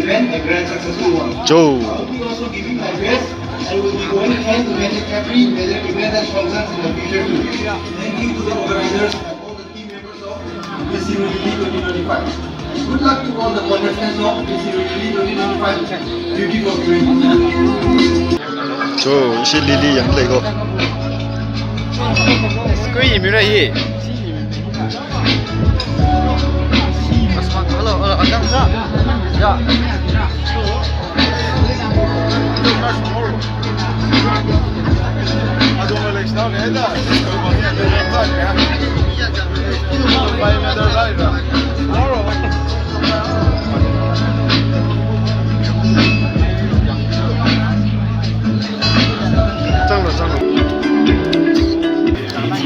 event a grand successful one. Joe. I'll be also giving my best and will be going hand to hand in every major event and functions in the future too. Thank you to the organizers and all the team members of Miss Rally 2025. Good luck to all the contestants of Miss Rally 2025. Beauty for beauty. Joe, is Lily yang lego. Squee mirahi. Halo, akang sa. Ya.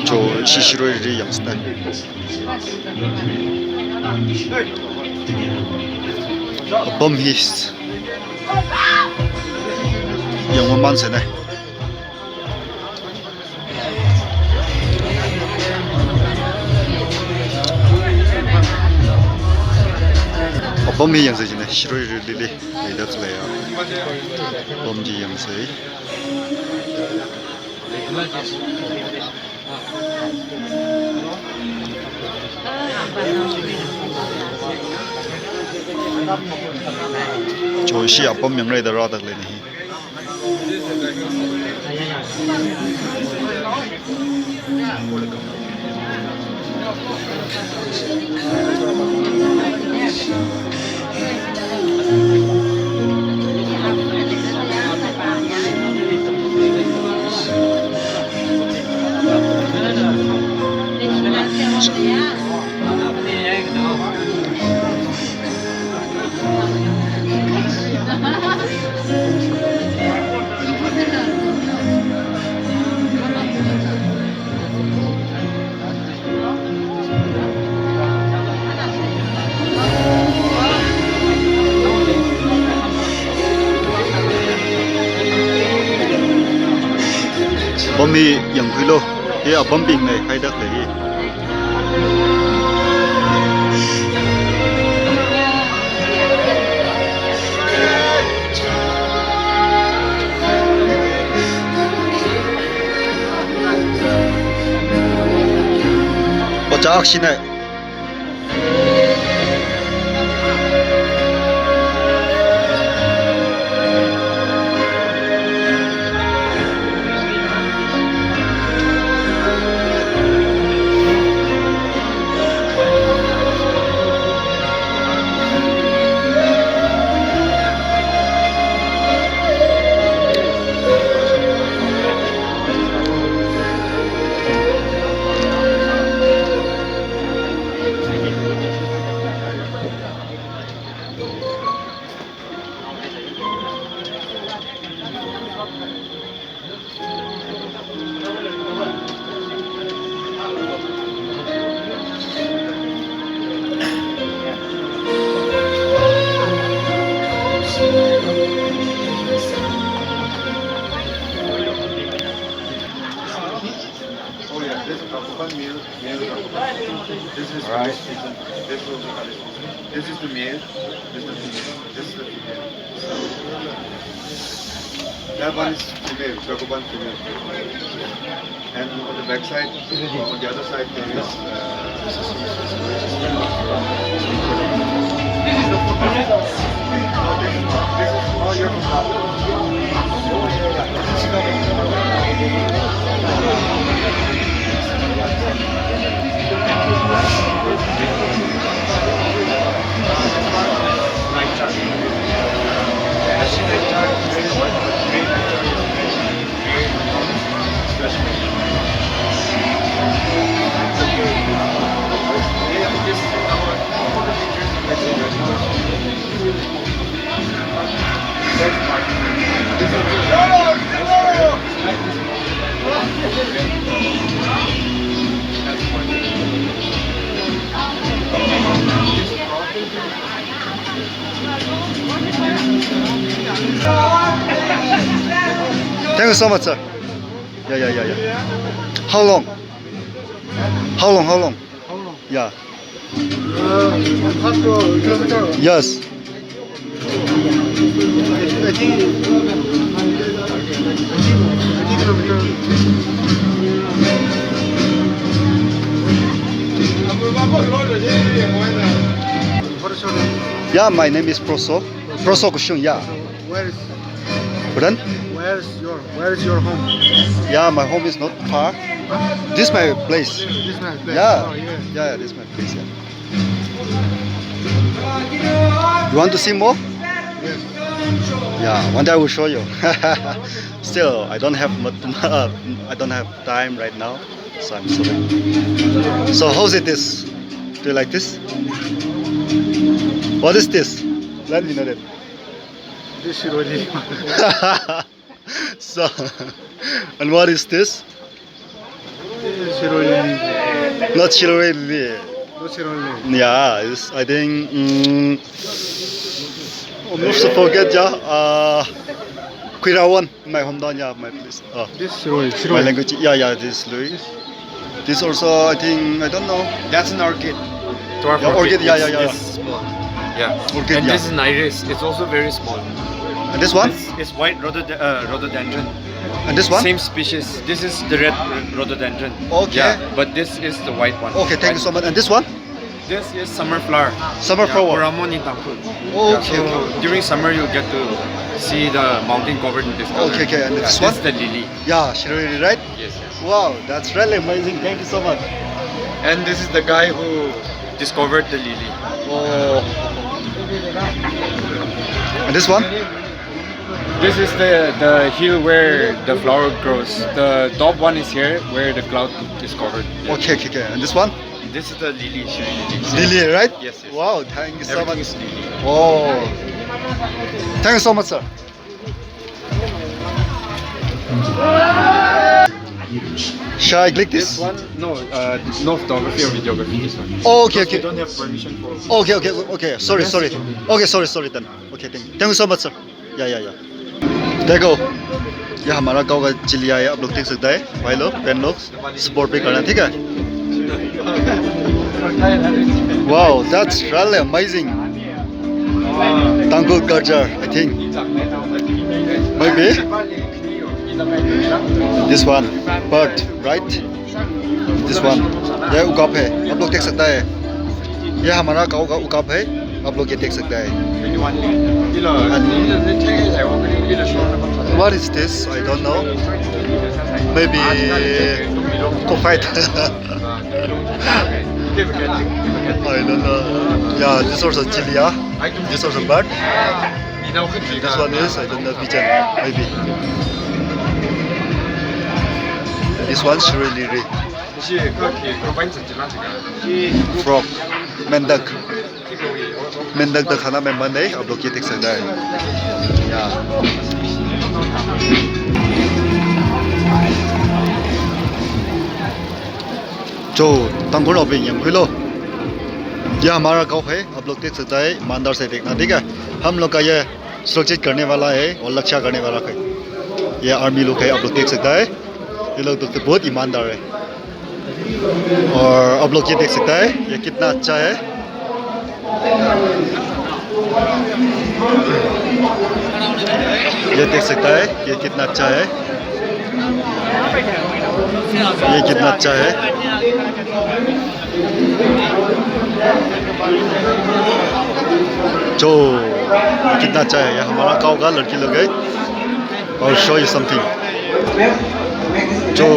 저 시시로의 양스타일. 범히스. 영원 만세네. 범히 양세지네. 시로의 릴리. 이다슬래요. 범지 양세. 조시 아빠 명례에 라다 그래니 범이 영휘로 이 범빙 này hay đất đấy 어쩌 악시네 This is the male, this is the female, this is the female. That one is female, Chacoban female. And on the back side, on the other side, there is this is the photo. This is all your Thank you so much, sir. Yeah. How long? How long? Yeah. Yes. What is your name? Yeah, my name is Proso. Proso Kushung, yeah. Where is Pardon? where is your home? Yeah, my home is not far. This is my place. This is my place. Yeah. Oh, yeah. Yeah, this is my place, yeah. You want to see more? Yes. Yeah, one day I will show you. Still, I don't have time right now, so I'm sorry. So how's it this? Do you like this? What is this? Let me know that. This is really. So, and what is this? This is really. Not Shiroi Lily. What's your name? Yeah, it's, I think. Almost forget, yeah. Kuirawan, my hometown, yeah, my place. This is really. My language, yeah, this is Louis. This also, I think, I don't know. That's an orchid. Dwarf Yeah, orchid, yeah. It's small. Yeah. Orchid, And yeah. this is an iris. It's also very small. And this one? It's white rhododendron. And this one? Same species. This is the red rhododendron. Okay. Yeah, but this is the white one. Okay, thank you so much. And this one? This is summer flower. Summer flower. Kuramon in Tangkut. Okay, so during summer you'll get to see the mountain covered in this color. Okay, and this This one? is the lily. Yeah, Shiroi, right? Yes. Wow, that's really amazing. Thank you so much. And this is the guy who discovered the lily. Oh. And this one? This is the hill where the flower grows. The top one is here where the cloud is covered. Okay. And this one? This is the lily, lily. Lily, right? Yes. Wow, thank you so Everything much. is lily. Oh. Thank you so much, sir. Shall I click This this? one, no photography or videography. This one. Okay. You don't have permission for. Okay. Sorry. Okay, sorry then. Okay, thank you so much, sir. Yeah. देखो ये हमारा गांव का चिलिया है, आप लोग देख सकते हैं भाई लोग बहन लोग सपोर्ट भी करना, ठीक है? Wow, that's really amazing. Tangkut culture, I think. Maybe this one, bird, right? This one, ये उकाप है, आप लोग देख सकते हैं. ये हमारा गांव का उकाप है, आप लोग ये देख सकते हैं. What is this? I don't know. Maybe cockfight. I don't know. Yeah, this also chilia. This also bird. This one is, I don't know, pigeon. Maybe. This one's really frog. Mendak. Mendak का खाना में मन है, आप लोग ये देख सकते हैं. Yeah. जो तंगुल ऑफ यम खुलो, ये हमारा गाँव है, आप लोग देख सकते हैं. ईमानदार से देखना, ठीक है? हम लोग का ये सुरक्षित करने वाला है और रक्षा करने वाला है. ये आर्मी लोग है, आप लोग देख सकते हैं. ये लोग तो बहुत ईमानदार है. और आप लोग ये देख सकते हैं, ये कितना अच्छा है. ये देख सकता है, ये कितना अच्छा है. ये कितना अच्छा है. जो कितना अच्छा है. ये हमारा गाँव का लड़की लोग है. और शो यू समथिंग. जो